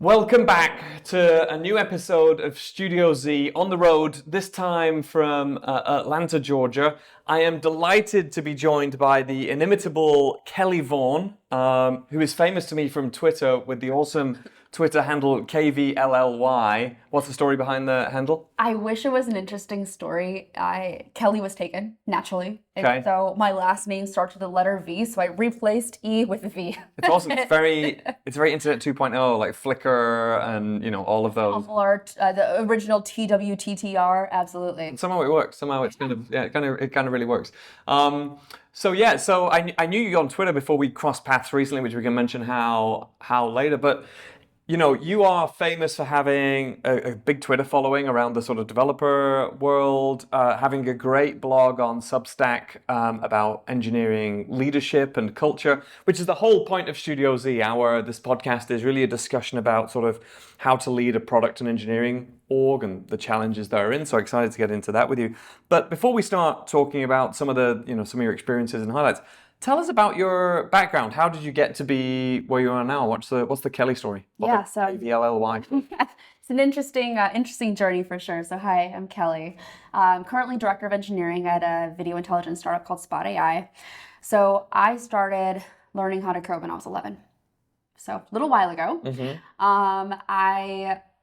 Welcome back to a new episode of Studio Z on the road, this time from Atlanta, Georgia. I am delighted to be joined by the inimitable Kelly Vaughn, who is famous to me from Twitter with the awesome Twitter handle Kvlly. What's the story behind the handle? I wish it was an interesting story. Kelly was taken, naturally. Okay. And so my last name starts with the letter V, so I replaced E with V. It's awesome. It's very Internet 2.0, like Flickr and, all of those. Art, the original TWTTR, absolutely. And somehow it works. Somehow it's it kind of really works. So I knew you on Twitter before we crossed paths recently, which we can mention how later. But you are famous for having a big Twitter following around the sort of developer world, having a great blog on Substack about engineering leadership and culture, which is the whole point of Studio Z. This podcast is really a discussion about sort of how to lead a product and engineering org and the challenges they're in. So excited to get into that with you. But before we start talking about some of your experiences and highlights, tell us about your background. How did you get to be where you are now? What's the Kelly story? Kvlly. It's an interesting journey for sure. So hi, I'm Kelly. I'm currently director of engineering at a video intelligence startup called Spot.ai. So I started learning how to code when I was 11. So a little while ago. Mm-hmm.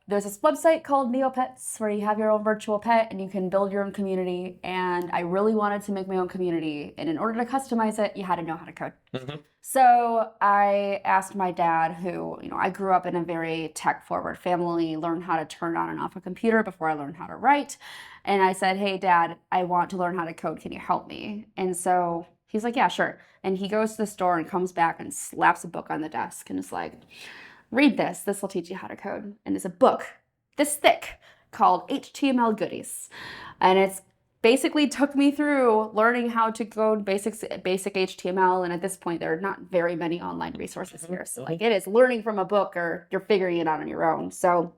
There's this website called Neopets where you have your own virtual pet and you can build your own community. And I really wanted to make my own community. And in order to customize it, you had to know how to code. Mm-hmm. So I asked my dad, who, I grew up in a very tech-forward family, learned how to turn on and off a computer before I learned how to write. And I said, hey, Dad, I want to learn how to code. Can you help me? And so he's like, yeah, sure. And he goes to the store and comes back and slaps a book on the desk and is like, read this. This will teach you how to code. And it's a book this thick called HTML Goodies. And it's basically took me through learning how to code basic HTML. And at this point, there are not very many online resources here. So it is learning from a book or you're figuring it out on your own. So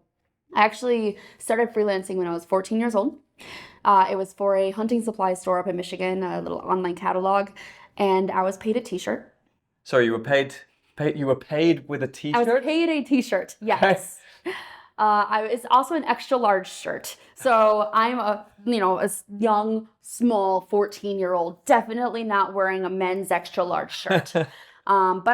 I actually started freelancing when I was 14 years old. It was for a hunting supply store up in Michigan, a little online catalog. And I was paid a t-shirt. So you were paid with a t-shirt? I was paid a t-shirt, yes. It's also an extra large shirt. So I'm a young, small 14-year-old, definitely not wearing a men's extra large shirt. But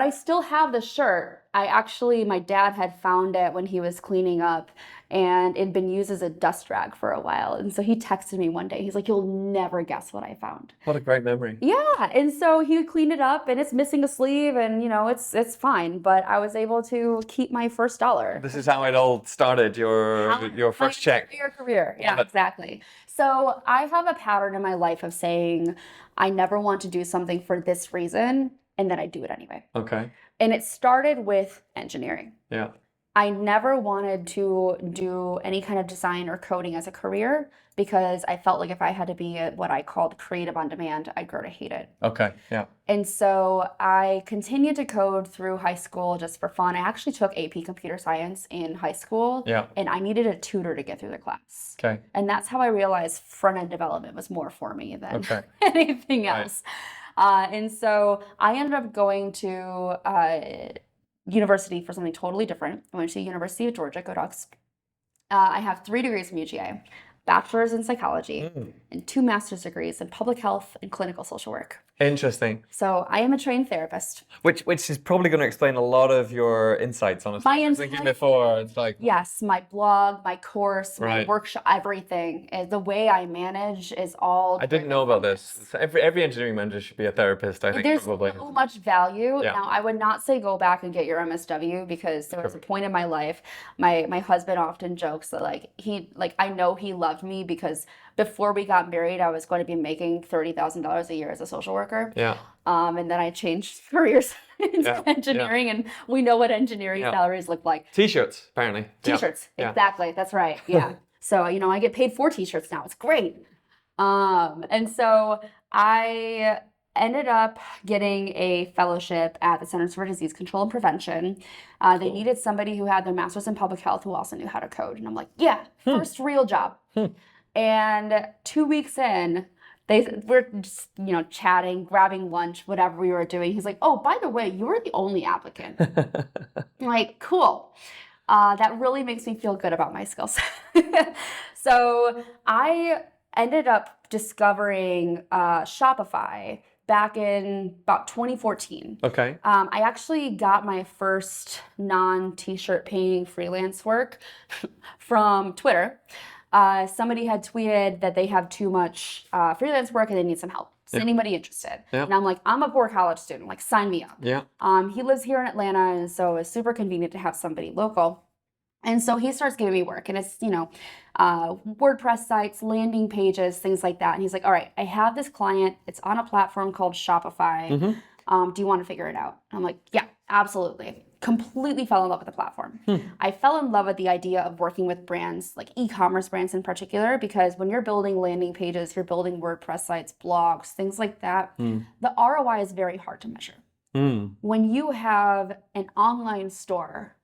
I still have the shirt. My dad had found it when he was cleaning up and it'd been used as a dust rag for a while. And so he texted me one day. He's like, you'll never guess what I found. What a great memory. Yeah. And so he cleaned it up and it's missing a sleeve and, it's fine. But I was able to keep my first dollar. This is how it all started, your first check. Your career. Yeah, exactly. So I have a pattern in my life of saying, I never want to do something for this reason. And then I do it anyway. Okay. And it started with engineering. Yeah. I never wanted to do any kind of design or coding as a career because I felt like if I had to be what I called creative on demand, I'd grow to hate it. Okay, yeah. And so I continued to code through high school just for fun. I actually took AP Computer Science in high school. Yeah. And I needed a tutor to get through the class. Okay. And that's how I realized front-end development was more for me than anything else. And so I ended up going to university for something totally different. I went to the University of Georgia, go Dogs. I have 3 degrees from UGA, bachelor's in psychology, and 2 master's degrees in public health and clinical social work. Interesting. So I am a trained therapist. Which is probably going to explain a lot of your insights, honestly. My insights. Thinking before, it's like... Yes, my blog, my course, my workshop, everything. The way I manage is all... I didn't know about this. Every engineering manager should be a therapist, I think. There's probably. So much value. Yeah. Now, I would not say go back and get your MSW because there was a point in my life, my husband often jokes that I know he loved me because before we got married, I was going to be making $30,000 a year as a social worker. Yeah. And then I changed careers into engineering, and we know what engineering salaries look like. T-shirts, apparently. T-shirts, exactly. That's right. Yeah. So, I get paid 4 T-shirts now. It's great. And so I ended up getting a fellowship at the Centers for Disease Control and Prevention. They needed somebody who had their master's in public health who also knew how to code. And I'm like, first real job. And 2 weeks in, we're just, chatting, grabbing lunch, whatever we were doing. He's like, oh, by the way, you were the only applicant. I'm like, cool. that really makes me feel good about my skills. So I ended up discovering Shopify back in about 2014. Okay. I actually got my first non-t-shirt painting freelance work from Twitter. Somebody had tweeted that they have too much freelance work and they need some help. Is anybody interested? Yeah. And I'm like, I'm a poor college student. Like, sign me up. Yeah. He lives here in Atlanta, and so it's super convenient to have somebody local. And so he starts giving me work, and it's, WordPress sites, landing pages, things like that. And he's like, all right, I have this client. It's on a platform called Shopify. Do you want to figure it out? And I'm like, yeah, absolutely. Completely fell in love with the platform. I fell in love with the idea of working with brands, like e-commerce brands in particular, because when you're building landing pages, you're building WordPress sites, blogs, things like that, the ROI is very hard to measure. When you have an online store,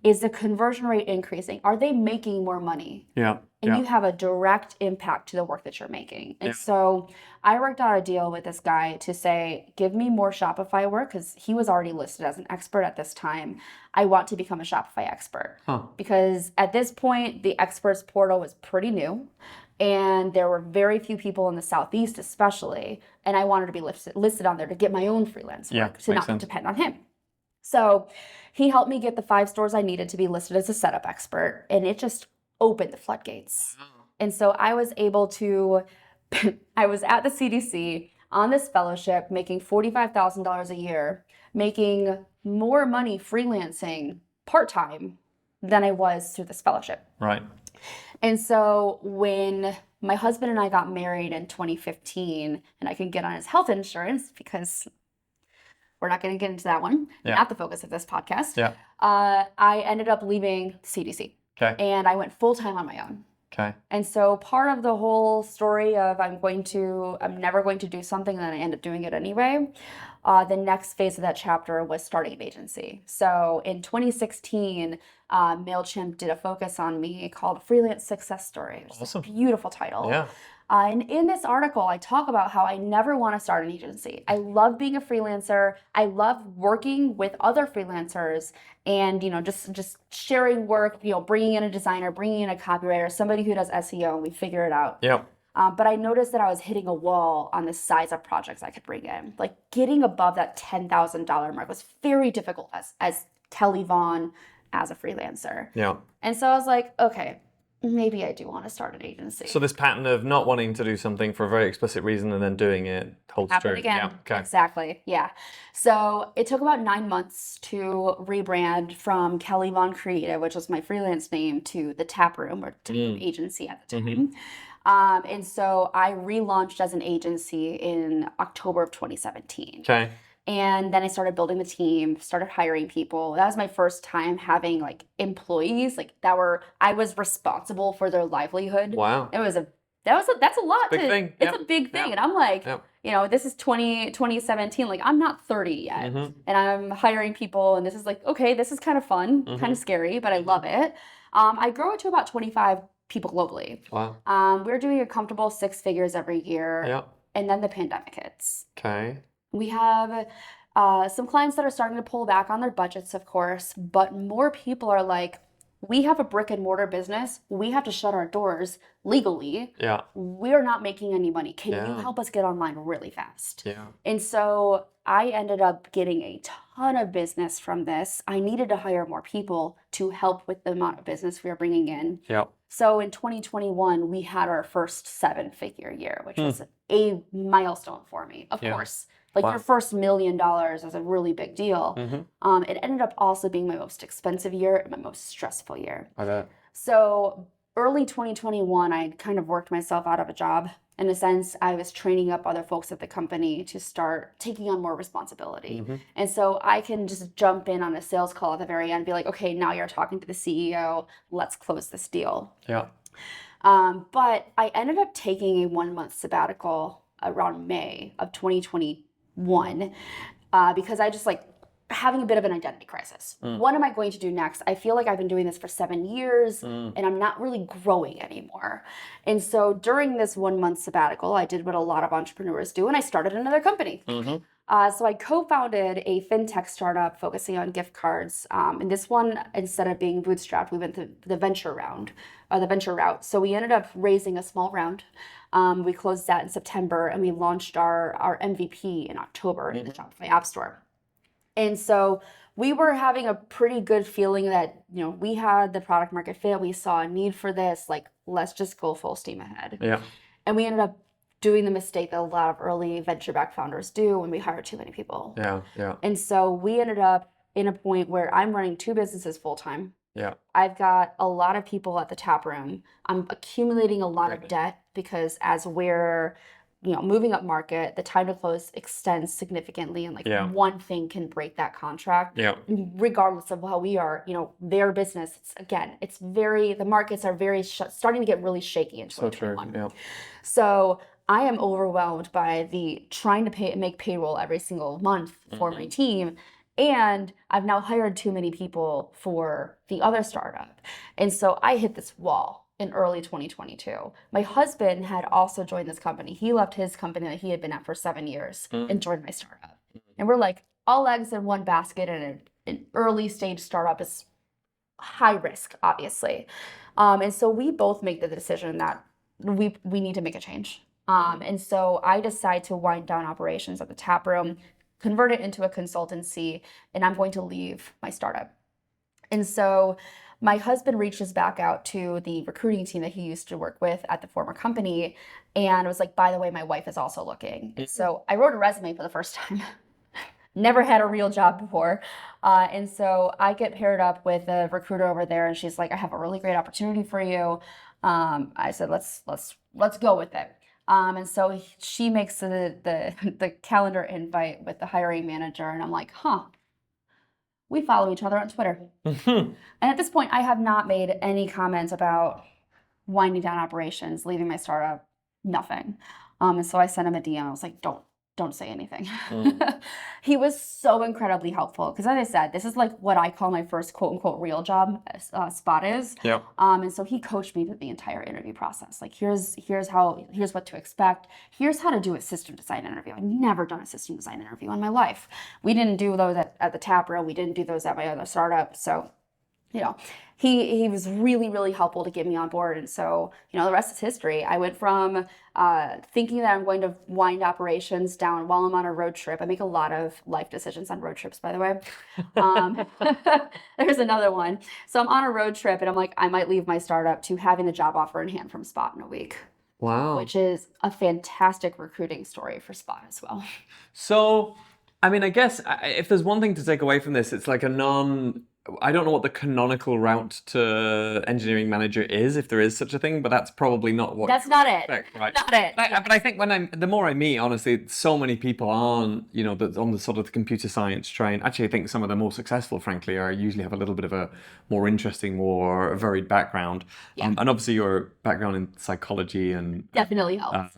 is the conversion rate increasing? Are they making more money? Yeah. And you have a direct impact to the work that you're making. And so I worked out a deal with this guy to say, give me more Shopify work, because he was already listed as an expert at this time. I want to become a Shopify expert. Because at this point, the experts portal was pretty new. And there were very few people in the Southeast especially. And I wanted to be listed on there to get my own freelance work, to not depend on him. So he helped me get the 5 stores I needed to be listed as a setup expert, and it just opened the floodgates. And so I was able to, I was at the CDC on this fellowship, making $45,000 a year, making more money freelancing part-time than I was through this fellowship. Right. And so when my husband and I got married in 2015, and I could get on his health insurance because we're not going to get into that one. Not the focus of this podcast. I ended up leaving CDC. Okay. And I went full-time on my own. Okay. And so part of the whole story of I'm never going to do something, and then I end up doing it anyway. The next phase of that chapter was starting an agency. So in 2016, MailChimp did a focus on me called Freelance Success Story, which is a beautiful title. Yeah. And in this article, I talk about how I never want to start an agency. I love being a freelancer. I love working with other freelancers and, just sharing work, bringing in a designer, bringing in a copywriter, somebody who does SEO, and we figure it out. Yeah. But I noticed that I was hitting a wall on the size of projects I could bring in. Like, getting above that $10,000 mark was very difficult as Kelly Vaughn as a freelancer. Yeah. And so I was like, okay, maybe I do want to start an agency. So this pattern of not wanting to do something for a very explicit reason and then doing it holds true. Again. Yeah. Okay. Exactly. Yeah. So it took about 9 months to rebrand from Kelly Vaughn Creative, which was my freelance name, to the Tap Room, or agency at the time. And so I relaunched as an agency in October of 2017. Okay. And then I started building the team, started hiring people. That was my first time having employees I was responsible for their livelihood. Wow. That's a lot. Big thing. It's a big thing. And I'm like, this is 2017. Like, I'm not 30 yet. And I'm hiring people, and this is okay, this is kind of fun, kind of scary, but I love it. I grow it to about 25 people globally. Wow. We're doing a comfortable 6 figures every year. Yeah. And then the pandemic hits. Okay. We have some clients that are starting to pull back on their budgets, of course, but more people are like, we have a brick and mortar business. We have to shut our doors legally. Yeah. We're not making any money. Can you help us get online really fast? Yeah. And so I ended up getting a ton of business from this. I needed to hire more people to help with the amount of business we were bringing in. Yeah. So in 2021, we had our first 7-figure year, which was a milestone for me, of course. Your first $1 million is a really big deal. It ended up also being my most expensive year and my most stressful year. I bet. So early 2021, I kind of worked myself out of a job. In a sense, I was training up other folks at the company to start taking on more responsibility. And so I can just jump in on a sales call at the very end and be like, okay, now you're talking to the CEO. Let's close this deal. Yeah. But I ended up taking a 1-month sabbatical around May of 2021 because I just having a bit of an identity crisis. What am I going to do next? I feel like I've been doing this for 7 years and I'm not really growing anymore. And so during this 1 month sabbatical, I did what a lot of entrepreneurs do, and I started another company. So I co-founded a fintech startup focusing on gift cards. And this one, instead of being bootstrapped, we went the venture route. So we ended up raising a small round. We closed that in September, and we launched our MVP in October in the Shopify App Store. And so we were having a pretty good feeling that, we had the product market fit. We saw a need for this, like, let's just go full steam ahead. Yeah. And we ended up doing the mistake that a lot of early venture-backed founders do when we hire too many people. Yeah. And so we ended up in a point where I'm running 2 businesses full-time. Yeah. I've got a lot of people at the tap room. I'm accumulating a lot of debt because as we're moving up market, the time to close extends significantly, and one thing can break that contract. Yeah. Regardless of how we are, their business. The markets are starting to get really shaky in 2021. So true. Yeah. So I am overwhelmed by the trying to make payroll every single month for my team. And I've now hired too many people for the other startup. And so I hit this wall in early 2022. My husband had also joined this company. He left his company that he had been at for 7 years and joined my startup. And we're like, all eggs in one basket, and an early stage startup is high risk, obviously. And so we both make the decision that we need to make a change. And so I decide to wind down operations at the tap room, convert it into a consultancy, and I'm going to leave my startup. And so my husband reaches back out to the recruiting team that he used to work with at the former company and was like, by the way, my wife is also looking. And so I wrote a resume for the first time. Never had a real job before. And so I get paired up with a recruiter over there, and she's like, I have a really great opportunity for you. I said, let's go with it. And so she makes the calendar invite with the hiring manager, and I'm like, we follow each other on Twitter. And at this point, I have not made any comments about winding down operations, leaving my startup, nothing. And so I sent him a DM. I was like, don't say anything. He was so incredibly helpful because, as I said, this is like what I call my first quote unquote real job. Spot is. Yeah. And so he coached me through the entire interview process. Like, here's what to expect. Here's how to do a system design interview. I've never done a system design interview in my life. We didn't do those at the tap room. We didn't do those at my other startup. So, he was really, really helpful to get me on board. And so, the rest is history. I went from thinking that I'm going to wind operations down while I'm on a road trip. I make a lot of life decisions on road trips, by the way. There's another one. So I'm on a road trip and I'm like, I might leave my startup, to having the job offer in hand from Spot in a week. Wow. Which is a fantastic recruiting story for Spot as well. So, I guess if there's one thing to take away from this, it's like I don't know what the canonical route to engineering manager is, if there is such a thing, but that's probably not what. That's not it. Right. Not it. But I think the more I meet, honestly, so many people on the sort of the computer science train. Actually, I think some of the more successful, frankly, usually have a little bit of a more interesting, more varied background. Yeah. And obviously, your background in psychology and definitely helps.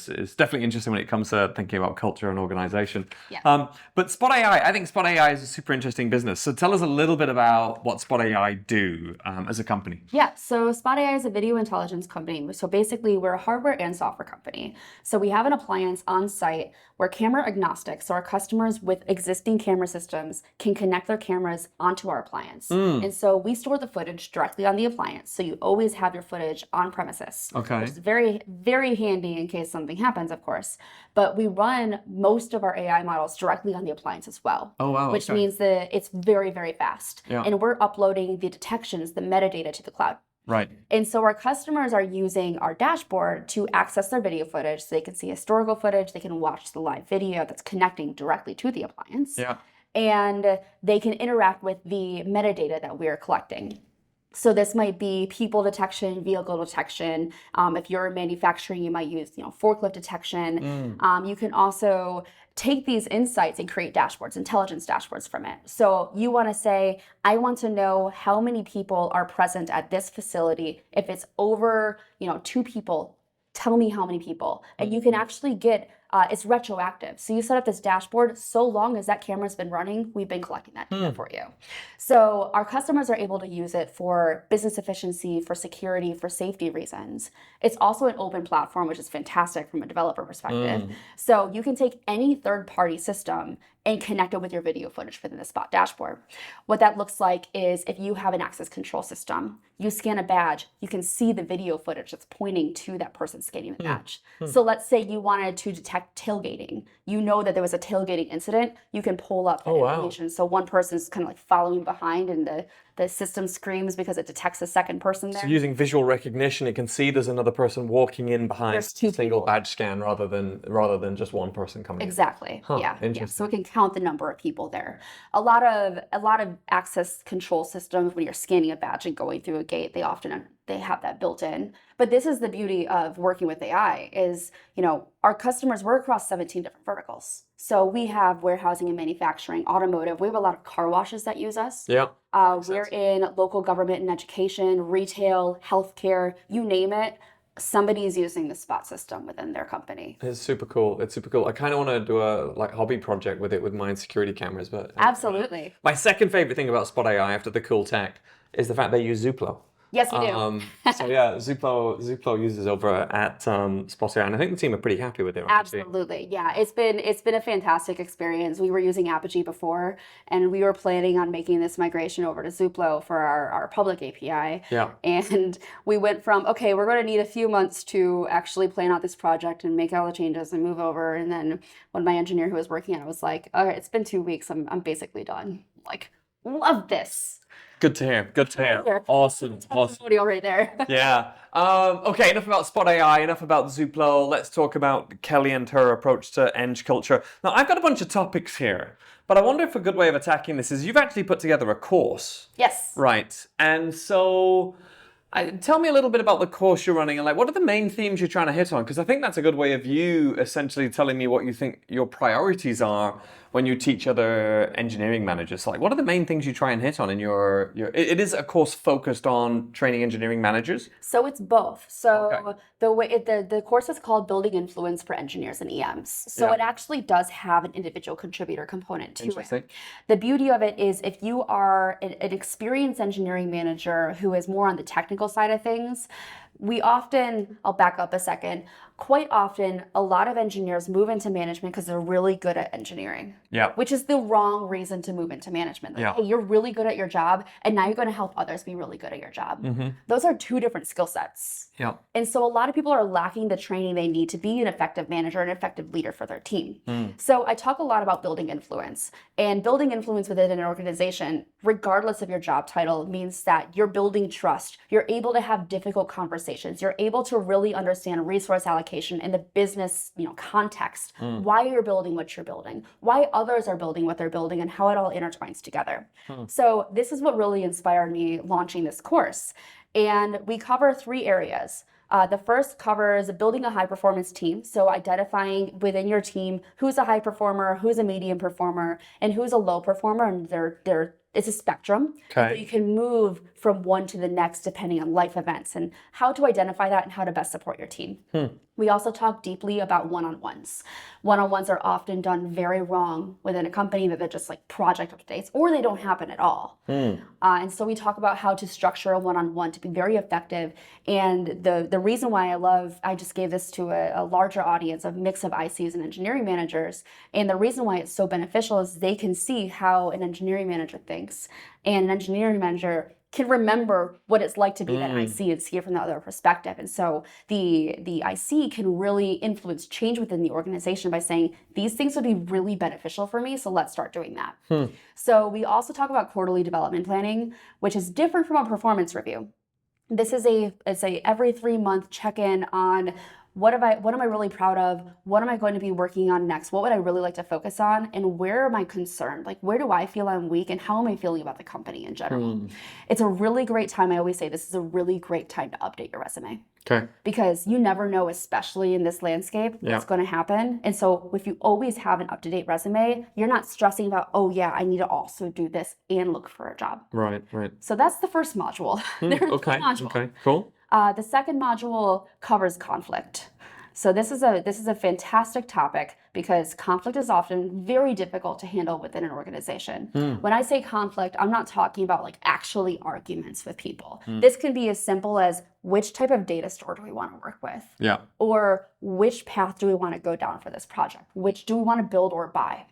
Is definitely interesting when it comes to thinking about culture and organization. Yeah. But Spot.ai, I think Spot.ai is a super interesting business. So tell us a little bit about what Spot.ai do as a company. Yeah, so Spot.ai is a video intelligence company. So basically, we're a hardware and software company. So we have an appliance on site. We're camera agnostic, so our customers with existing camera systems can connect their cameras onto our appliance. And so we store the footage directly on the appliance, so you always have your footage on premises. Okay. Which is very, very handy in case something happens, of course. But we run most of our AI models directly on the appliance as well. Oh, wow. Which means that it's very, very fast. Yeah. And we're uploading the detections, the metadata to the cloud. Right. And so our customers are using our dashboard to access their video footage, so they can see historical footage, they can watch the live video that's connecting directly to the appliance. Yeah. And they can interact with the metadata that we're collecting. So this might be people detection, vehicle detection. If you're manufacturing, you might use, forklift detection. You can also take these insights and create dashboards, intelligence dashboards from it. So you want to say, I want to know how many people are present at this facility. If it's over, 2 people, tell me how many people. And you can actually get it's retroactive. So you set up this dashboard, so long as that camera's been running, we've been collecting that data for you. So our customers are able to use it for business efficiency, for security, for safety reasons. It's also an open platform, which is fantastic from a developer perspective. So you can take any third-party system and connect it with your video footage within the Spot dashboard. What that looks like is if you have an access control system, you scan a badge, you can see the video footage that's pointing to that person scanning the badge. So let's say you wanted to detect tailgating. You know that there was a tailgating incident, you can pull up that information. So one person's kind of like following behind and the system screams because it detects a second person there. So using visual recognition, it can see there's another person walking in behind a single badge scan rather than just one person coming in. Exactly. Yeah. Interesting. So it can count the number of people there. A lot of access control systems, when you're scanning a badge and going through a gate, they have that built in. But this is the beauty of working with AI is, our customers work across 17 different verticals. So we have warehousing and manufacturing, automotive. We have a lot of car washes that use us. Yeah. We're in local government and education, retail, healthcare, you name it. Somebody is using the Spot system within their company. It's super cool. I kind of want to do a hobby project with it with my security cameras, but Absolutely. My second favorite thing about Spot.ai after the cool tech is the fact they use Zuplo. Yes, we do. So yeah, Zuplo uses over at Spot.ai, and I think the team are pretty happy with it. Actually. Absolutely, yeah. It's been a fantastic experience. We were using Apogee before, and we were planning on making this migration over to Zuplo for our public API. Yeah. And we went from, okay, we're going to need a few months to actually plan out this project and make all the changes and move over. And then when my engineer who was working on it was like, all right, it's been 2 weeks. I'm basically done. Like, love this. Good to hear. Good to hear. Awesome. Audio right there. Yeah. Okay, enough about Spot.ai, enough about Zuplo. Let's talk about Kelly and her approach to Eng culture. Now, I've got a bunch of topics here, but I wonder if a good way of attacking this is you've actually put together a course. Yes. Right. And so tell me a little bit about the course you're running and what are the main themes you're trying to hit on? Because I think that's a good way of you essentially telling me what you think your priorities are when you teach other engineering managers. So what are the main things you try and hit on in your it is a course focused on training engineering managers? So it's both. So the course is called Building Influence for Engineers and EMs. So it actually does have an individual contributor component to it. The beauty of it is if you are an experienced engineering manager who is more on the technical side of things, I'll back up a second, quite often a lot of engineers move into management because they're really good at engineering. Yeah. Which is the wrong reason to move into management. Hey, you're really good at your job and now you're going to help others be really good at your job. Those are two different skill sets. Yeah. And so a lot of people are lacking the training they need to be an effective manager, an effective leader for their team. So I talk a lot about building influence, and building influence within an organization, regardless of your job title, means that you're building trust. You're able to have difficult conversations. You're able to really understand resource allocation in the business, context, why you're building what you're building, why others are building what they're building, and how it all intertwines together. So this is what really inspired me launching this course. And we cover 3 areas. The first covers building a high performance team. So identifying within your team who's a high performer, who's a medium performer, and who's a low performer. And it's a spectrum. Okay. So you can move from one to the next depending on life events and how to identify that and how to best support your team. We also talk deeply about one-on-ones. One-on-ones are often done very wrong within a company, that they're just like project updates or they don't happen at all. And so we talk about how to structure a one-on-one to be very effective. And the reason why I just gave this to a larger audience of mix of ICs and engineering managers. And the reason why it's so beneficial is they can see how an engineering manager thinks, and an engineering manager can remember what it's like to be that IC and see it from the other perspective. And so the IC can really influence change within the organization by saying, these things would be really beneficial for me, so let's start doing that. So we also talk about quarterly development planning, which is different from a performance review. This is it's a every 3-month check-in on what am I really proud of? What am I going to be working on next? What would I really like to focus on? And where am I concerned? Where do I feel I'm weak? And how am I feeling about the company in general? It's a really great time. I always say this is a really great time to update your resume. Okay. Because you never know, especially in this landscape, what's going to happen. And so if you always have an up-to-date resume, you're not stressing about, oh yeah, I need to also do this and look for a job. Right. So that's the first module. Okay. Okay, cool. The second module covers conflict. So this is a fantastic topic because conflict is often very difficult to handle within an organization. When I say conflict, I'm not talking about like actually arguments with people. This can be as simple as which type of data store do we want to work with? Yeah. Or which path do we want to go down for this project? Which do we want to build or buy?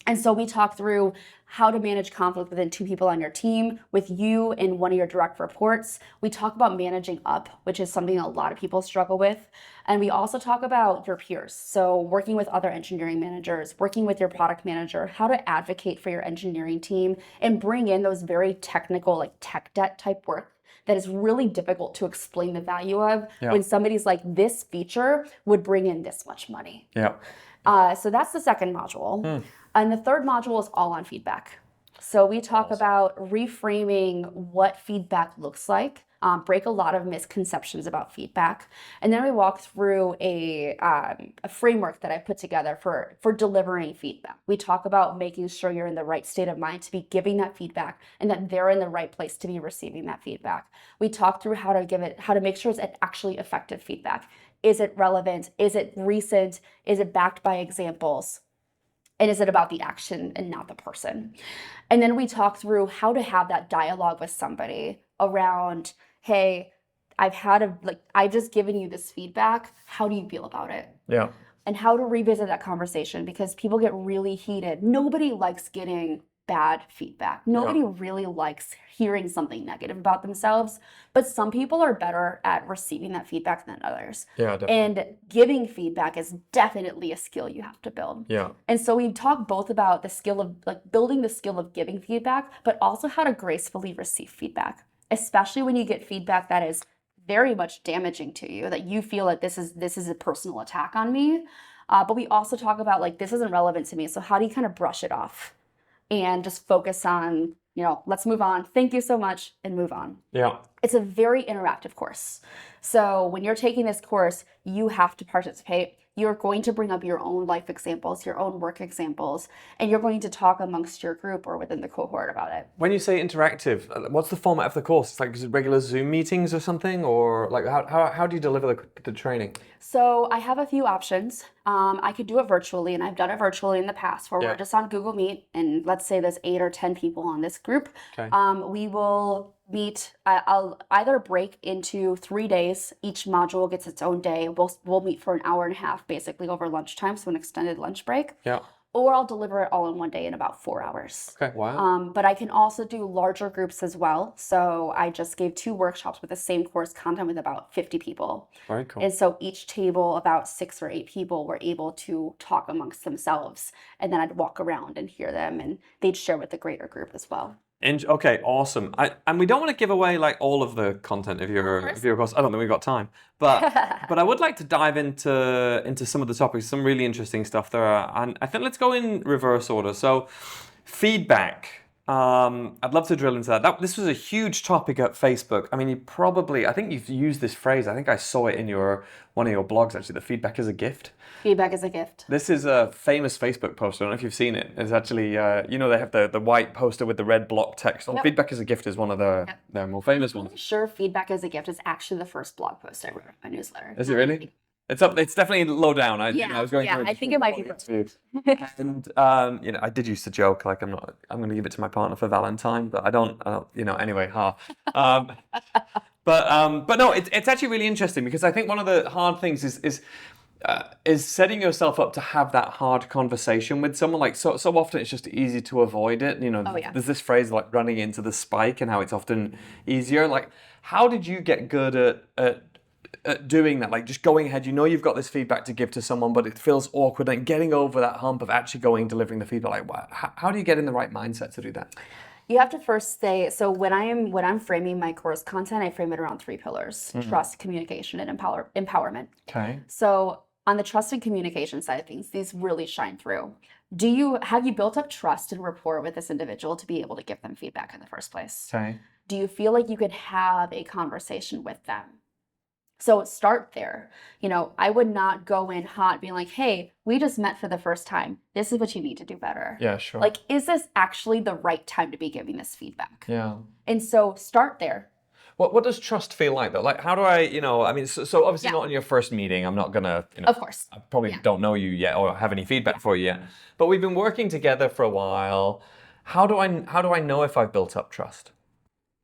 And so we talk through how to manage conflict within two people on your team, with you and one of your direct reports. We talk about managing up, which is something a lot of people struggle with. And we also talk about your peers. So working with other engineering managers, working with your product manager, how to advocate for your engineering team and bring in those very technical, like tech debt type work that is really difficult to explain the value of when somebody's like, this feature would bring in this much money. Yeah. So that's the second module. And the third module is all on feedback. So we talk about reframing what feedback looks like, break a lot of misconceptions about feedback. And then we walk through a framework that I put together for delivering feedback. We talk about making sure you're in the right state of mind to be giving that feedback and that they're in the right place to be receiving that feedback. We talk through how to make sure it's actually effective feedback. Is it relevant? Is it recent? Is it backed by examples? And is it about the action and not the person? And then we talk through how to have that dialogue with somebody around, hey, I've just given you this feedback. How do you feel about it? Yeah. And how to revisit that conversation, because people get really heated. Nobody likes getting bad feedback. Nobody really likes hearing something negative about themselves, but some people are better at receiving that feedback than others. Yeah, definitely. And giving feedback is definitely a skill you have to build. Yeah. And so we talk both about the skill of like building the skill of giving feedback, but also how to gracefully receive feedback, especially when you get feedback that is very much damaging to you, that you feel like this is a personal attack on me. But we also talk about like, this isn't relevant to me. So how do you kind of brush it off and just focus on, let's move on. Thank you so much, and move on. Yeah. It's a very interactive course. So when you're taking this course, you have to participate. You're going to bring up your own life examples, your own work examples, and you're going to talk amongst your group or within the cohort about it. When you say interactive, what's the format of the course? It's like, is it regular Zoom meetings or something? Or like how do you deliver the training? So I have a few options. I could do it virtually, and I've done it virtually in the past where we're just on Google Meet, and let's say there's 8 or 10 people on this group. Okay. We will meet, I'll either break into 3 days. Each module gets its own day. We'll meet for an hour and a half, basically over lunchtime, so an extended lunch break. Yeah. Or I'll deliver it all in one day in about 4 hours. Okay, wow. But I can also do larger groups as well. So I just gave 2 workshops with the same course content with about 50 people. Very cool. And so each table, about 6 or 8 people were able to talk amongst themselves. And then I'd walk around and hear them, and they'd share with the greater group as well. Okay, awesome. And we don't want to give away like all of the content of your course. I don't think we've got time, but I would like to dive into some of the topics. Some really interesting stuff there, and I think let's go in reverse order. So, feedback. I'd love to drill into that. This was a huge topic at Facebook. I mean, I think you've used this phrase. I think I saw it in one of your blogs actually. The feedback is a gift. Feedback is a gift. This is a famous Facebook post. I don't know if you've seen it. It's actually, they have the white poster with the red block text. Yep. Feedback is a gift is one of their more famous ones. I'm sure feedback is a gift is actually the first blog post I wrote in my newsletter. Is it really? It's up. It's definitely low down. I was going. Yeah, I think it might be. And I did used to joke like I'm going to give it to my partner for Valentine, but I don't. Anyway, But no, it's actually really interesting because I think one of the hard things is setting yourself up to have that hard conversation with someone. Like so often it's just easy to avoid it. There's this phrase like running into the spike and how it's often easier. Like, how did you get good at doing that? Like just going ahead, you've got this feedback to give to someone, but it feels awkward, and getting over that hump of actually delivering the feedback. Like, how do you get in the right mindset to do that? You have to first say, so when I'm framing my course content, I frame it around 3 pillars: trust, communication, and empowerment. Okay. So on the trust and communication side of things, these really shine through. Have you built up trust and rapport with this individual to be able to give them feedback in the first place? Okay. Do you feel like you could have a conversation with them? So start there. I would not go in hot being like, hey, we just met for the first time. This is what you need to do better. Yeah, sure. Like, is this actually the right time to be giving this feedback? Yeah. And so start there. What does trust feel like though? Like how do I, I mean, so obviously Yeah. not in your first meeting. I'm not gonna, Of course. I probably don't know you yet or have any feedback for you yet. But we've been working together for a while. How do I know if I've built up trust?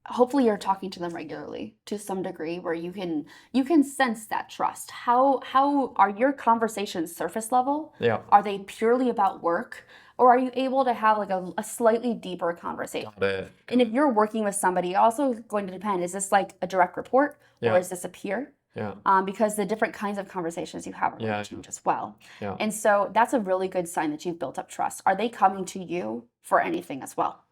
Hopefully you're talking to them regularly to some degree where you can sense that trust. How are your conversations surface level? Yeah. Are they purely about work? Or are you able to have like a slightly deeper conversation? Got it. And if you're working with somebody, also going to depend, is this like a direct report Yeah. or is this a peer? Yeah. Because the different kinds of conversations you have are going to change as well. Yeah. And so that's a really good sign that you've built up trust. Are they coming to you for anything as well?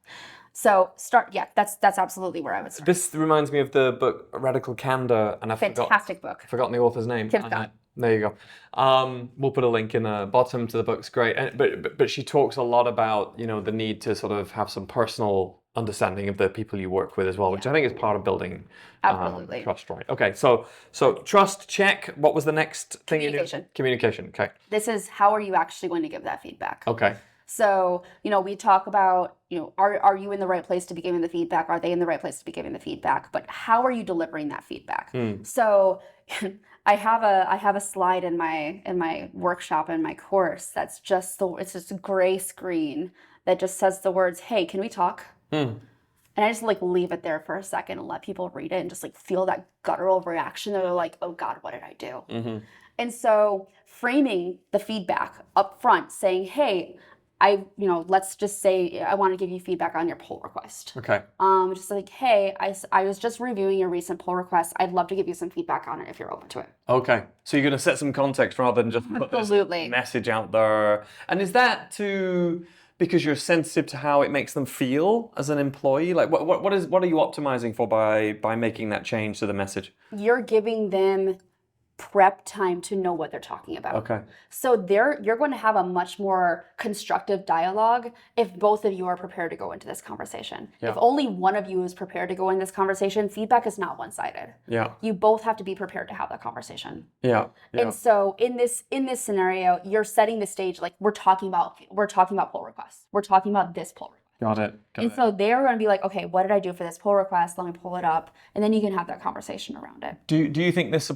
So that's absolutely where I would start. This reminds me of the book Radical Candor, and Fantastic book. forgotten the author's name. Kim Scott. There you go. We'll put a link in the bottom to the book. It's great. But she talks a lot about, the need to sort of have some personal understanding of the people you work with as well, which I think is part of building Absolutely. trust, right? Okay, so trust, check. What was the next thing you did? Communication. Communication, okay. This is how are you actually going to give that feedback? Okay. So, we talk about, are you in the right place to be giving the feedback? Are they in the right place to be giving the feedback? But how are you delivering that feedback? So I have a slide in my workshop in my course that's it's just a gray screen that just says the words, "Hey, can we talk?" And I just like leave it there for a second and let people read it and just like feel that guttural reaction. They're like, "Oh God, what did I do?" And so framing the feedback up front, saying, "Hey, let's just say I want to give you feedback on your pull request." Okay. Just like, "Hey, I was just reviewing your recent pull request. I'd love to give you some feedback on it if you're open to it." Okay. So you're going to set some context rather than just put this Absolutely. message out there. And is that because you're sensitive to how it makes them feel as an employee? Like what are you optimizing for by making that change to the message? You're giving them prep time to know what they're talking about. Okay. So you're going to have a much more constructive dialogue if both of you are prepared to go into this conversation. Yeah. If only one of you is prepared to go in this conversation, feedback is not one-sided. Yeah. You both have to be prepared to have that conversation. Yeah. And so in this scenario, you're setting the stage like we're talking about pull requests. We're talking about this pull request. Got it. And so they're going to be like, "Okay, what did I do for this pull request? Let me pull it up." And then you can have that conversation around it. Do you think this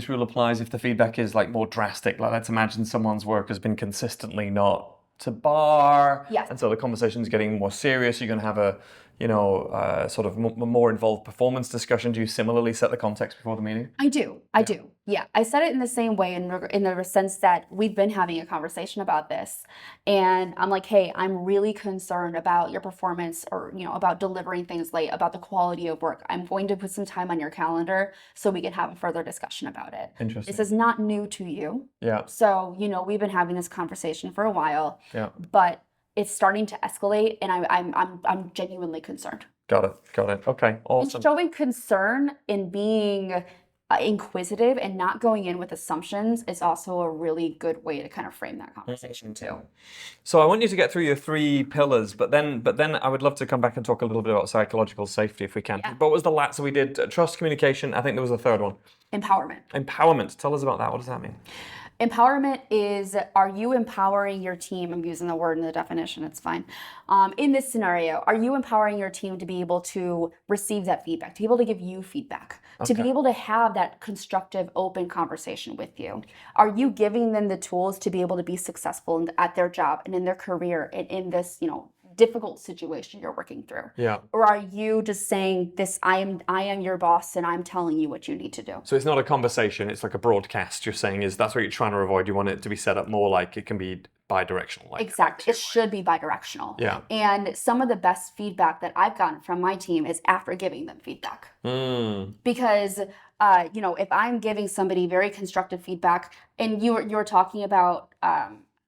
rule applies if the feedback is like more drastic? Like let's imagine someone's work has been consistently not to bar. Yes. And so the conversation's getting more serious. You're going to have a, sort of more involved performance discussion. Do you similarly set the context before the meeting? I do. Yeah. I said it in the same way in the sense that we've been having a conversation about this. And I'm like, "Hey, I'm really concerned about your performance or, about delivering things late, about the quality of work. I'm going to put some time on your calendar so we can have a further discussion about it." Interesting. This is not new to you. Yeah. So, we've been having this conversation for a while. Yeah. But it's starting to escalate and I'm genuinely concerned. Got it. Okay. Awesome. And showing concern in being inquisitive and not going in with assumptions is also a really good way to kind of frame that conversation too. So I want you to get through your 3 pillars, but then I would love to come back and talk a little bit about psychological safety if we can. Yeah. But what was the last? So we did trust, communication. I think there was a third one. Empowerment. Empowerment. Tell us about that. What does that mean? Empowerment is, are you empowering your team? I'm using the word in the definition, it's fine. In this scenario, are you empowering your team to be able to receive that feedback, to be able to give you feedback, to be able to have that constructive, open conversation with you? Are you giving them the tools to be able to be successful at their job and in their career and in this, difficult situation you're working through? Yeah. Or are you just saying this, I am your boss and I'm telling you what you need to do? So it's not a conversation, it's like a broadcast. You're saying that's what you're trying to avoid. You want it to be set up more like it can be bi-directional. Like exactly. It should be bi-directional. Yeah. And some of the best feedback that I've gotten from my team is after giving them feedback. Because if I'm giving somebody very constructive feedback and you're talking about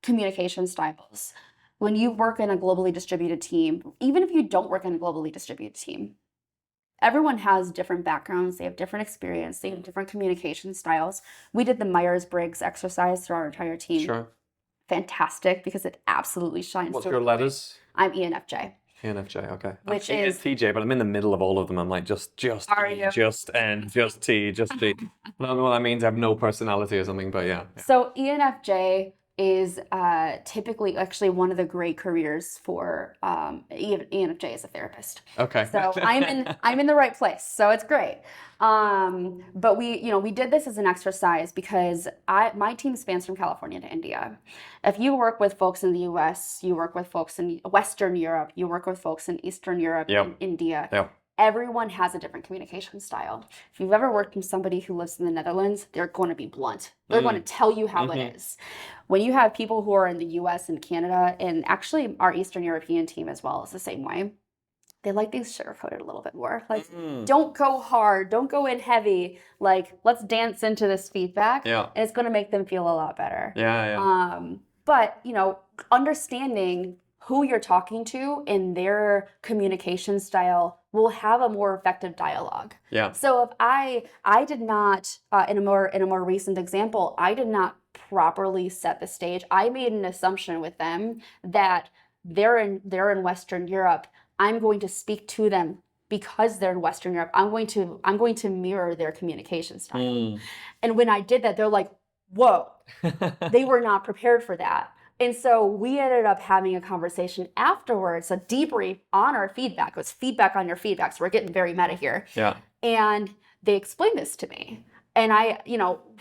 communication styles, when you work in a globally distributed team, even if you don't work in a globally distributed team, everyone has different backgrounds, they have different experience, they have different communication styles. We did the Myers-Briggs exercise through our entire team. Sure. Fantastic, because it absolutely shines. What's your letters? I'm ENFJ. ENFJ, okay. Which I'm is TJ, but I'm in the middle of all of them. I'm like just Are E, you? just N, just T, just G. I don't know what that means. I have no personality or something, but yeah. So ENFJ is typically actually one of the great careers for ENFJ as a therapist. Okay. So I'm in the right place. So it's great. But we did this as an exercise because my team spans from California to India. If you work with folks in the US, you work with folks in Western Europe, you work with folks in Eastern Europe and India. Yep. Everyone has a different communication style. If you've ever worked with somebody who lives in the Netherlands, they're going to be blunt. They're going to tell you how it is. When you have people who are in the US and Canada, and actually our Eastern European team as well is the same way, they like things sugar-coated a little bit more. Like, don't go hard, don't go in heavy. Like, let's dance into this feedback, and it's going to make them feel a lot better. But, understanding who you're talking to and their communication style will have a more effective dialogue. So if I did not, in a more recent example, I did not properly set the stage. I made an assumption with them that they're in Western Europe. I'm going to speak to them because they're in Western Europe. I'm going to mirror their communication style. And when I did that, they're like, whoa, they were not prepared for that. And so we ended up having a conversation afterwards, a debrief on our feedback. It was feedback on your feedback. So we're getting very meta here. And they explained this to me. And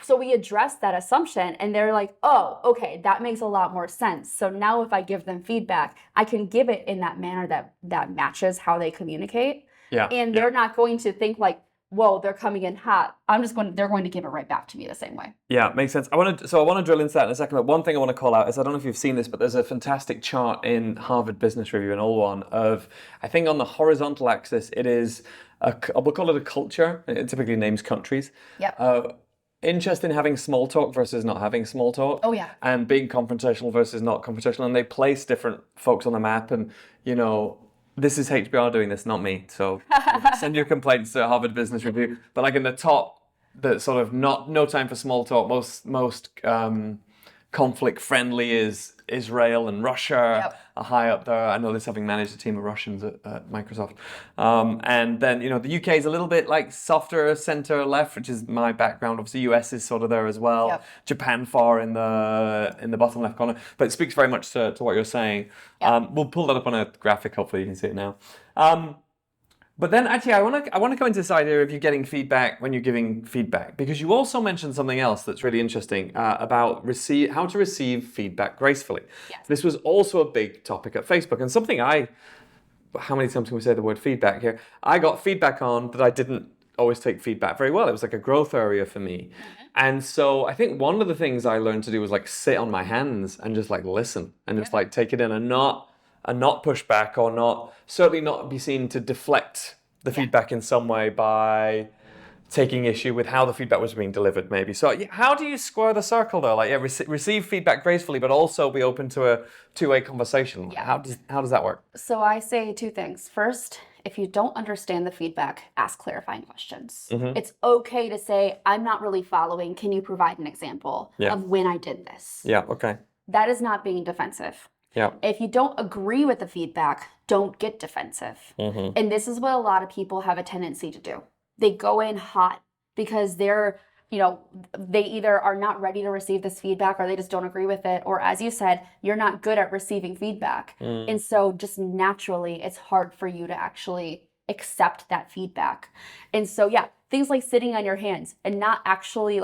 so we addressed that assumption and they're like, oh, okay, that makes a lot more sense. So now if I give them feedback, I can give it in that manner that matches how they communicate. And they're not going to think like, whoa, they're coming in hot. They're going to give it right back to me the same way. Yeah, makes sense. I want to drill into that in a second, but one thing I want to call out is, I don't know if you've seen this, but there's a fantastic chart in Harvard Business Review, an old one, of, I think on the horizontal axis, it is, we'll call it a culture. It typically names countries. Interest in having small talk versus not having small talk. And being confrontational versus not confrontational. And they place different folks on the map, and, this is HBR doing this, not me. So send your complaints to Harvard Business Review. But like in the top, the sort of no time for small talk, most conflict friendly is Israel and Russia are high up there. I know this, having managed a team of Russians at Microsoft. And then, the UK is a little bit like softer center left, which is my background. Obviously, US is sort of there as well. Japan far in the bottom left corner. But it speaks very much to what you're saying. We'll pull that up on a graphic. Hopefully you can see it now. But then actually, I want to go into this idea of you getting feedback when you're giving feedback, because you also mentioned something else that's really interesting about how to receive feedback gracefully. This was also a big topic at Facebook, and something how many times can we say the word feedback here? I got feedback on that I didn't always take feedback very well. It was like a growth area for me. And so I think one of the things I learned to do was like sit on my hands and just like listen and just like take it in and not push back, or certainly not be seen to deflect the feedback in some way by taking issue with how the feedback was being delivered, maybe. So how do you square the circle though? Like, receive feedback gracefully, but also be open to a two-way conversation. How does that work? So I say two things. First, if you don't understand the feedback, ask clarifying questions. It's okay to say, I'm not really following. Can you provide an example of when I did this? That is not being defensive. If you don't agree with the feedback, don't get defensive. And this is what a lot of people have a tendency to do. They go in hot because they either are not ready to receive this feedback, or they just don't agree with it. Or as you said, you're not good at receiving feedback. And so just naturally, it's hard for you to actually accept that feedback. And so, things like sitting on your hands and not actually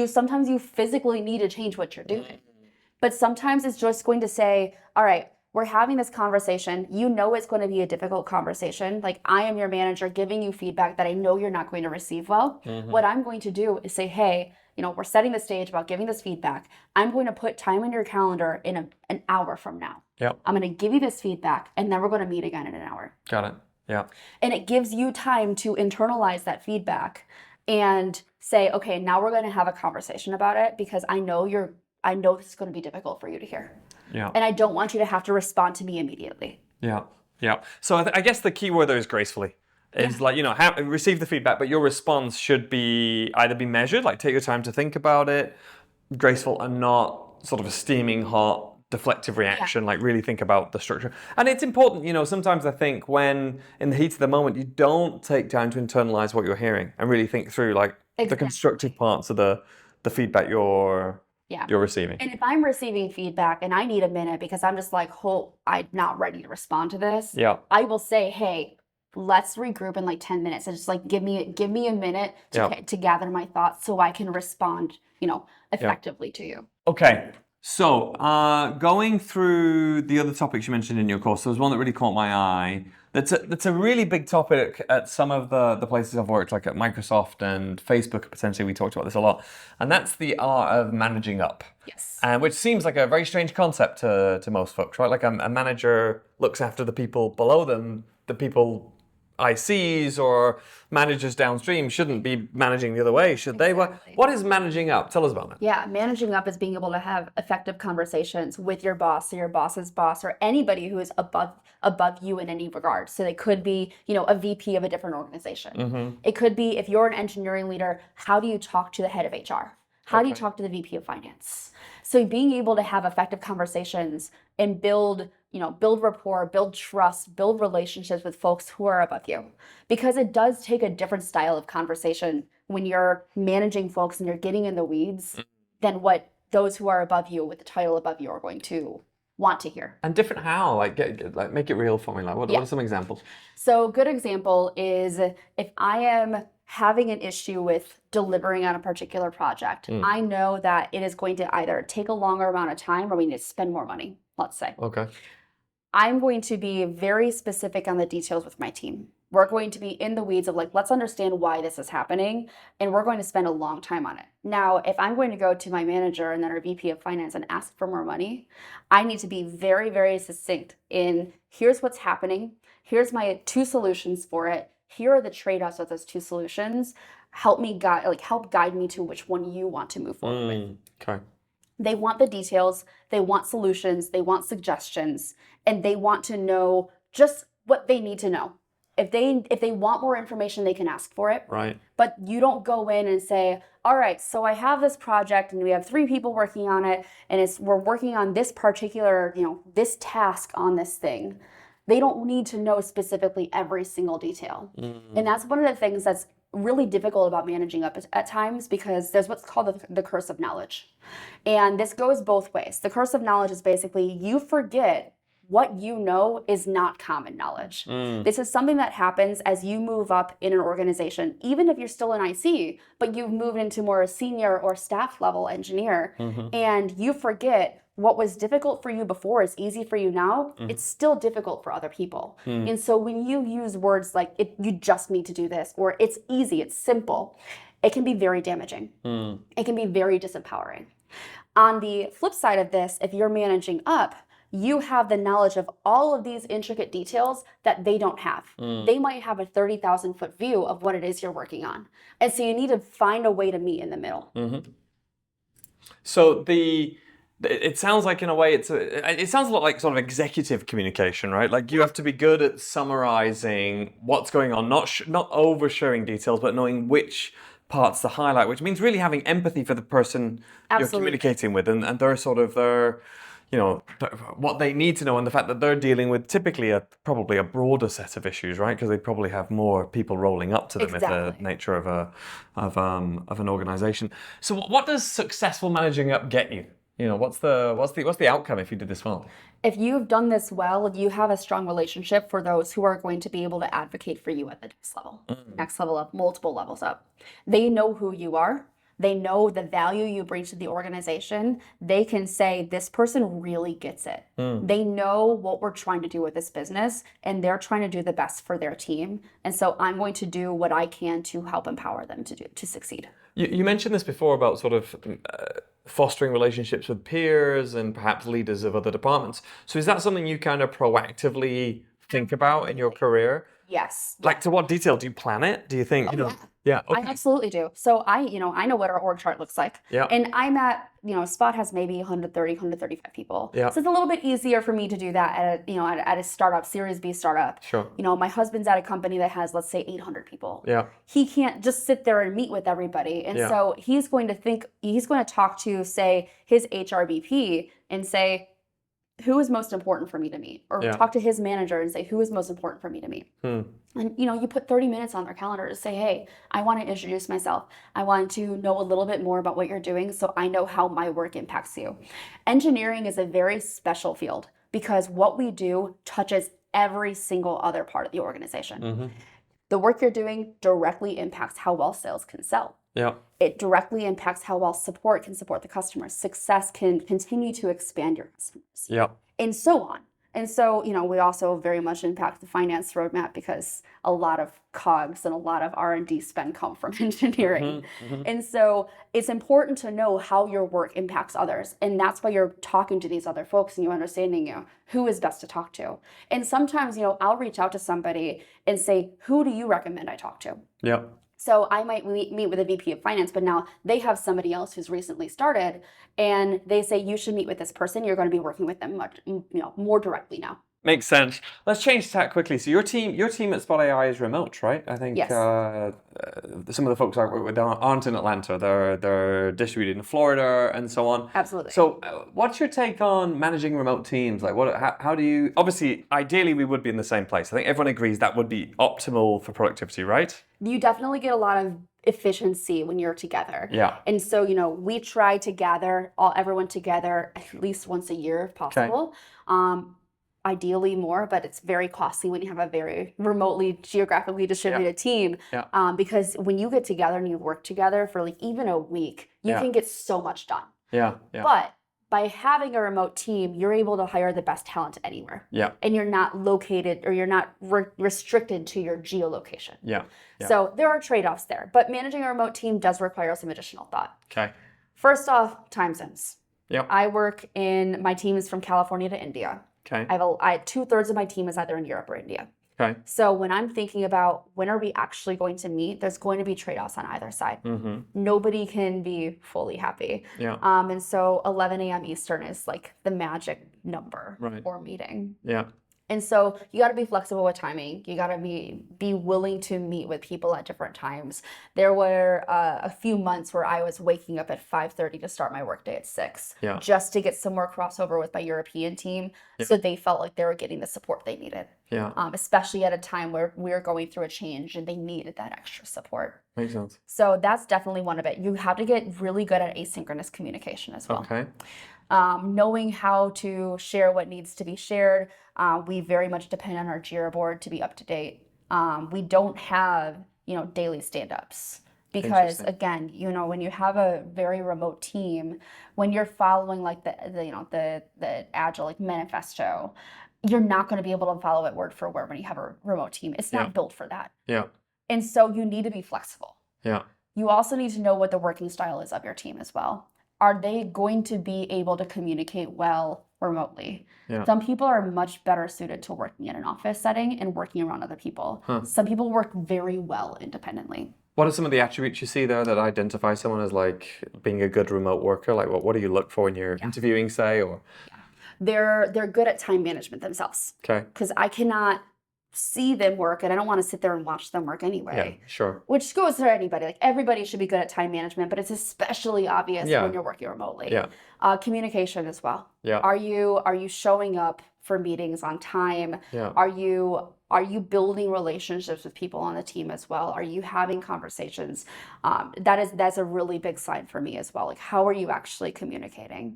sometimes you physically need to change what you're doing. But sometimes it's just going to say, all right, we're having this conversation. It's going to be a difficult conversation. Like, I am your manager giving you feedback that I know you're not going to receive well. What I'm going to do is say, hey, we're setting the stage about giving this feedback. I'm going to put time in your calendar in an hour from now. I'm going to give you this feedback, and then we're going to meet again in an hour. Got it. And it gives you time to internalize that feedback and say, okay, now we're going to have a conversation about it, because I know this is going to be difficult for you to hear. And I don't want you to have to respond to me immediately. So I guess the key word there is gracefully. It's receive the feedback, but your response should either be measured, like take your time to think about it, graceful, and not sort of a steaming hot deflective reaction, like really think about the structure. And it's important, sometimes I think when in the heat of the moment, you don't take time to internalize what you're hearing and really think through the constructive parts of the feedback you're Yeah. you're receiving. And if I'm receiving feedback and I need a minute because I'm just like, oh, I'm not ready to respond to this, Yeah. I will say, hey, let's regroup in like 10 minutes and just like give me a minute to gather my thoughts so I can respond, effectively to you. Okay. So, going through the other topics you mentioned in your course, there was one that really caught my eye. That's a really big topic at some of the places I've worked, like at Microsoft and Facebook, potentially. We talked about this a lot. And that's the art of managing up. Yes. Which seems like a very strange concept to most folks, right? Like a manager looks after the people below them, the people ICs or managers downstream shouldn't be managing the other way, should they? Exactly. What is managing up? Tell us about that. Yeah, managing up is being able to have effective conversations with your boss or your boss's boss or anybody who is above you in any regard. So they could be, a VP of a different organization. It could be if you're an engineering leader, how do you talk to the head of HR? How do you talk to the VP of finance? So being able to have effective conversations and build rapport, build trust, build relationships with folks who are above you. Because it does take a different style of conversation when you're managing folks and you're getting in the weeds than what those who are above you with the title above you are going to want to hear. And different how? Like make it real for me. Like what are some examples? So a good example is if I am having an issue with delivering on a particular project, I know that it is going to either take a longer amount of time or we need to spend more money, let's say. Okay. I'm going to be very specific on the details with my team. We're going to be in the weeds of like, let's understand why this is happening, and we're going to spend a long time on it. Now, if I'm going to go to my manager and then our VP of finance and ask for more money, I need to be very, very succinct in here's what's happening, here's my 2 solutions for it, here are the trade-offs of those 2 solutions. Help guide me to which one you want to move forward with. Okay. They want the details, they want solutions, they want suggestions, and they want to know just what they need to know. If they want more information, they can ask for it. Right. But you don't go in and say, all right, so I have this project and we have 3 people working on it and we're working on this particular, this task on this thing. They don't need to know specifically every single detail. And that's one of the things that's really difficult about managing up at times, because there's what's called the curse of knowledge. And this goes both ways. The curse of knowledge is basically you forget what you know is not common knowledge. This is something that happens as you move up in an organization, even if you're still an IC, but you've moved into more a senior or staff level engineer, and you forget what was difficult for you before is easy for you now. It's still difficult for other people. And so when you use words like you just need to do this, or it's easy, it's simple, it can be very damaging. It can be very disempowering. On the flip side of this, if you're managing up, you have the knowledge of all of these intricate details that they don't have. They might have a 30,000 foot view of what it is you're working on. And so you need to find a way to meet in the middle. So it sounds like in a way it sounds a lot like sort of executive communication, right? Like you have to be good at summarizing what's going on, not overshowing details, but knowing which parts to highlight, which means really having empathy for the person you're communicating with and their what they need to know, and the fact that they're dealing with typically probably a broader set of issues, right? Because they probably have more people rolling up to them in the nature of an organization. So what does successful managing up get you? What's the outcome if you did this well? If you've done this well, you have a strong relationship for those who are going to be able to advocate for you at the next level up, multiple levels up. They know who you are. They know the value you bring to the organization. They can say, this person really gets it. They know what we're trying to do with this business, and they're trying to do the best for their team. And so I'm going to do what I can to help empower them to succeed. You mentioned this before about sort of fostering relationships with peers and perhaps leaders of other departments. So is that something you kind of proactively think about in your career? Yes. Like to what detail? Do you plan it? Do you think, Yeah. Okay. I absolutely do. So I know what our org chart looks like. Yeah. And I'm at, Spot has maybe 130, 135 people. Yeah. So it's a little bit easier for me to do that at a startup, Series B startup. Sure. My husband's at a company that has, let's say, 800 people. Yeah. He can't just sit there and meet with everybody. And so he's going to talk to, say, his HRBP and say, who is most important for me to meet, or talk to his manager and say, who is most important for me to meet. And you put 30 minutes on their calendar to say, hey, I want to introduce myself. I want to know a little bit more about what you're doing so I know how my work impacts you. Engineering is a very special field because what we do touches every single other part of the organization. The work you're doing directly impacts how well sales can sell. It directly impacts how well support can support the customers. Success can continue to expand your customers. And so on. And so, we also very much impact the finance roadmap because a lot of COGS and a lot of R&D spend come from engineering. And so it's important to know how your work impacts others. And that's why you're talking to these other folks and you're understanding, who is best to talk to. And sometimes, I'll reach out to somebody and say, who do you recommend I talk to? So I might meet with a VP of finance, but now they have somebody else who's recently started and they say, you should meet with this person. You're going to be working with them much, more directly now. Makes sense. Let's change tack quickly. So your team at Spot.ai is remote, right? I think some of the folks I work with aren't in Atlanta. They're distributed in Florida and so on. Absolutely. So what's your take on managing remote teams? Like how do you, obviously, ideally we would be in the same place. I think everyone agrees that would be optimal for productivity, right? You definitely get a lot of efficiency when you're together. And so, we try to gather everyone together at least once a year if possible. Ideally more, but it's very costly when you have a very remotely geographically distributed team. Because when you get together and you work together for like even a week, you can get so much done. But by having a remote team, you're able to hire the best talent anywhere. And you're not located or you're not restricted to your geolocation. So there are trade-offs there, but managing a remote team does require some additional thought. First off, time zones. My team is from California to India. I have 2/3 of my team is either in Europe or India. So when I'm thinking about when are we actually going to meet, there's going to be trade-offs on either side. Nobody can be fully happy. And so 11 a.m. Eastern is like the magic number for meeting. And so you got to be flexible with timing. You got to be willing to meet with people at different times. There were a few months where I was waking up at 5:30 to start my workday at 6, just to get some more crossover with my European team, so they felt like they were getting the support they needed. Especially at a time where we were going through a change and they needed that extra support. Makes sense. So that's definitely one of it. You have to get really good at asynchronous communication as well. Knowing how to share what needs to be shared. We very much depend on our Jira board to be up to date. We don't have, daily stand-ups because again, when you have a very remote team, when you're following like the agile like manifesto, you're not going to be able to follow it word for word when you have a remote team. It's not built for that. And so you need to be flexible. You also need to know what the working style is of your team as well. Are they going to be able to communicate well remotely? Some people are much better suited to working in an office setting and working around other people. Some people work very well independently. What are some of the attributes you see there that identify someone as like being a good remote worker? Like what do you look for when you're interviewing, say, or? They're good at time management themselves. Because I cannot see them work and I don't want to sit there and watch them work anyway. Which goes for anybody. Like everybody should be good at time management, but it's especially obvious when you're working remotely. Communication as well. Are you showing up for meetings on time? Are you building relationships with people on the team as well? Are you having conversations? That's a really big sign for me as well. Like how are you actually communicating?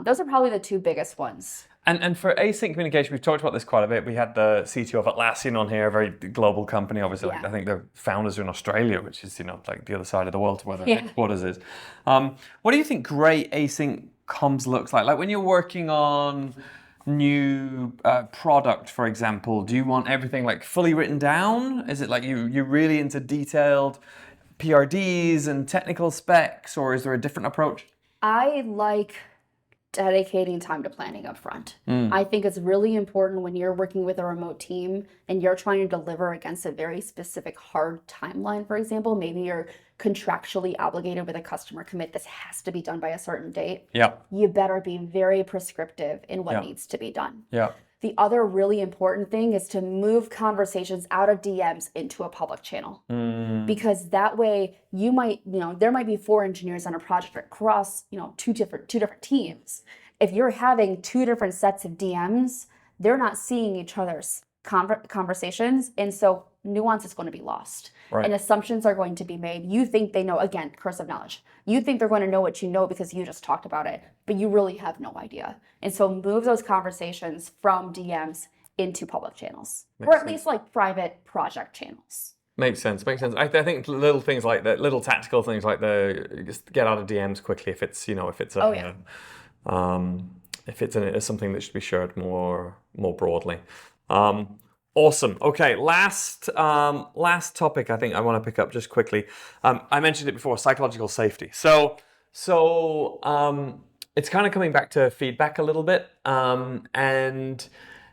Those are probably the two biggest ones. And for async communication, we've talked about this quite a bit. We had the CTO of Atlassian on here, a very global company, obviously. I think the founders are in Australia, which is, like the other side of the world to where their headquarters is. What do you think great async comms looks like? Like when you're working on new product, for example, do you want everything like fully written down? Is it like you're really into detailed PRDs and technical specs, or is there a different approach? I like dedicating time to planning up front. I think it's really important when you're working with a remote team and you're trying to deliver against a very specific hard timeline, for example, maybe you're contractually obligated with a customer commit, this has to be done by a certain date. You better be very prescriptive in what needs to be done. The other really important thing is to move conversations out of DMs into a public channel. Because that way you might, there might be 4 engineers on a project across, two different teams. if you're having two different sets of DMs, they're not seeing each other's conversations. And so nuance is going to be lost. Right. And assumptions are going to be made. You think they know, again, curse of knowledge. You think they're going to know what you know because you just talked about it, but you really have no idea. And so move those conversations from DMs into public channels, or at least like private project channels. Makes sense. I think little things like that, little tactical things like just get out of DMs quickly if it's something that should be shared more broadly. Awesome. Okay, last topic I think I want to pick up just quickly. I mentioned it before, psychological safety. So it's kind of coming back to feedback a little bit, and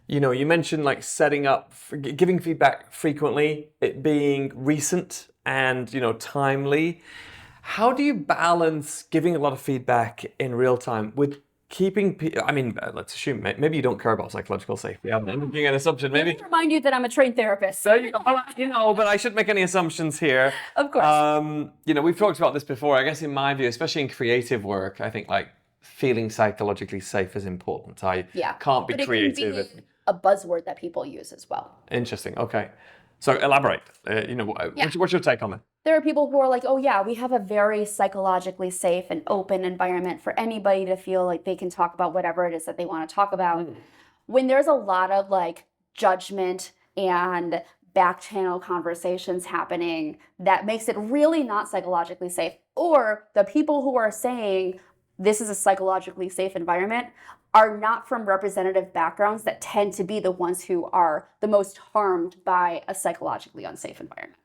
you mentioned like setting up, giving feedback frequently, it being recent and timely. How do you balance giving a lot of feedback in real time with keeping let's assume maybe you don't care about psychological safety. I'm making an assumption. Maybe Let me remind you that I'm a trained therapist. So but I shouldn't make any assumptions here. Of course. We've talked about this before. I guess in my view, especially in creative work, I think like feeling psychologically safe is important. I can't be creative. It can be a buzzword that people use as well. Interesting. Okay. So elaborate. What's your take on it? There are people who are like, oh yeah, we have a very psychologically safe and open environment for anybody to feel like they can talk about whatever it is that they want to talk about. When there's a lot of like judgment and back channel conversations happening, that makes it really not psychologically safe. Or the people who are saying this is a psychologically safe environment are not from representative backgrounds that tend to be the ones who are the most harmed by a psychologically unsafe environment.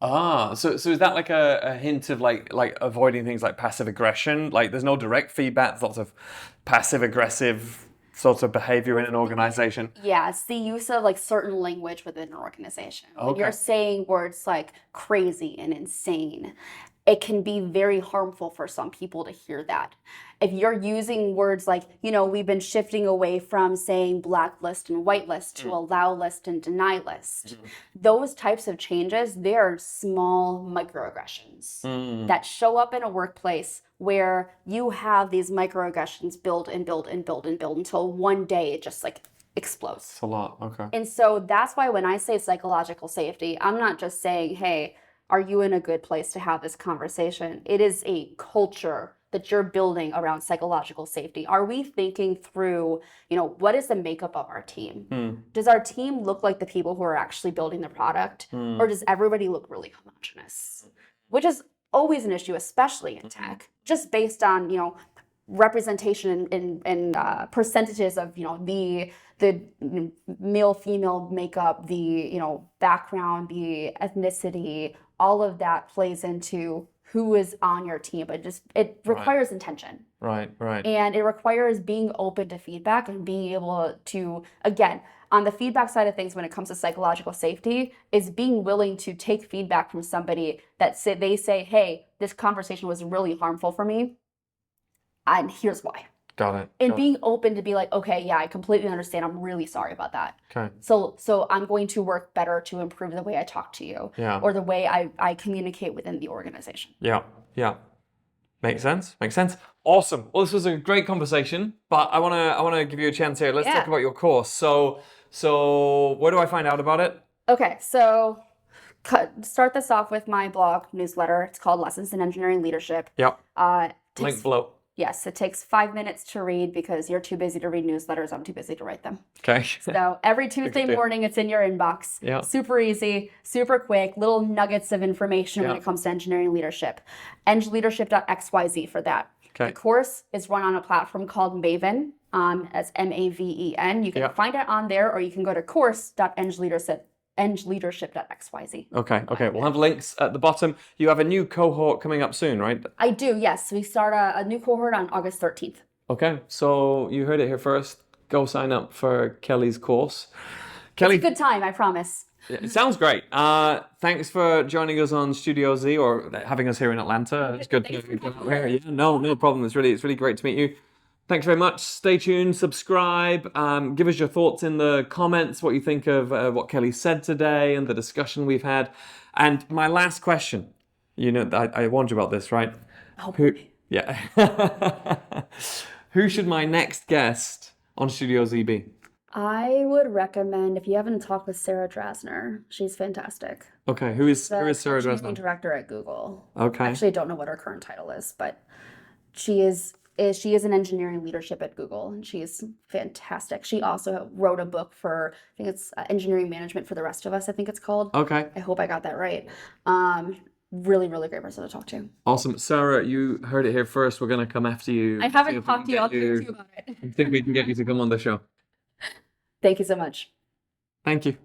So is that like a hint of like avoiding things like passive aggression? Like there's no direct feedback, there's lots of passive aggressive sorts of behavior in an organization? Yeah, it's the use of like certain language within an organization. Okay. When you're saying words like crazy and insane, it can be very harmful for some people to hear that. If you're using words like, we've been shifting away from saying blacklist and whitelist to allow list and deny list. Those types of changes, they are small microaggressions that show up in a workplace where you have these microaggressions build and build and build and build until one day it just like explodes. It's a lot. Okay. And so that's why when I say psychological safety, I'm not just saying, hey, are you in a good place to have this conversation? It is a culture that you're building around psychological safety. Are we thinking through, what is the makeup of our team? Does our team look like the people who are actually building the product? Or does everybody look really homogenous? Which is always an issue, especially in tech, just based on, representation and percentages of, the male-female makeup, the, background, the ethnicity, all of that plays into who is on your team, but it requires intention. Right. And it requires being open to feedback and being able to, again, on the feedback side of things when it comes to psychological safety, is being willing to take feedback from somebody that they say, hey, this conversation was really harmful for me, and here's why. Got it. And being open to be like, okay, yeah, I completely understand. I'm really sorry about that. Okay. So I'm going to work better to improve the way I talk to you, or the way I communicate within the organization. Yeah. Makes sense. Awesome. Well, this was a great conversation, but I wanna give you a chance here. Let's talk about your course. So where do I find out about it? Okay, so start this off with my blog newsletter. It's called Lessons in Engineering Leadership. Yep. Link below. Yes, it takes 5 minutes to read because you're too busy to read newsletters. I'm too busy to write them. Okay. So every Tuesday morning, it's in your inbox. Yeah. Super easy, super quick, little nuggets of information when it comes to engineering leadership. engleadership.xyz for that. Okay. The course is run on a platform called Maven, as Maven. You can find it on there, or you can go to course.engleadership.xyz. Okay. We'll have links at the bottom. You have a new cohort coming up soon, right? I do, yes. We start a new cohort on August 13th. Okay, so you heard it here first. Go sign up for Kelly's course. Kelly, it's a good time, I promise. It sounds great. Thanks for joining us on Studio Z, or having us here in Atlanta. It's good to have you here. Yeah, no problem. It's really great to meet you. Thanks very much. Stay tuned, subscribe, give us your thoughts in the comments, what you think of what Kelly said today and the discussion we've had. And my last question, I warned you about this, right? Oh, Who Who should my next guest on Studio Z be? I would recommend, if you haven't talked with Sarah Drasner, she's fantastic. Okay, who is The Sarah engineering Dresner? director at Google. Okay. Actually, I don't know what her current title is, but she is in engineering leadership at Google, and she's fantastic. She also wrote a book for, I think it's Engineering Management for the Rest of Us, I think it's called. Okay. I hope I got that right. Really, really great person to talk to. Awesome. Sarah, you heard it here first. We're going to come after you. I haven't talked to you. I'll talk to you about it. I think we can get you to come on the show. Thank you so much. Thank you.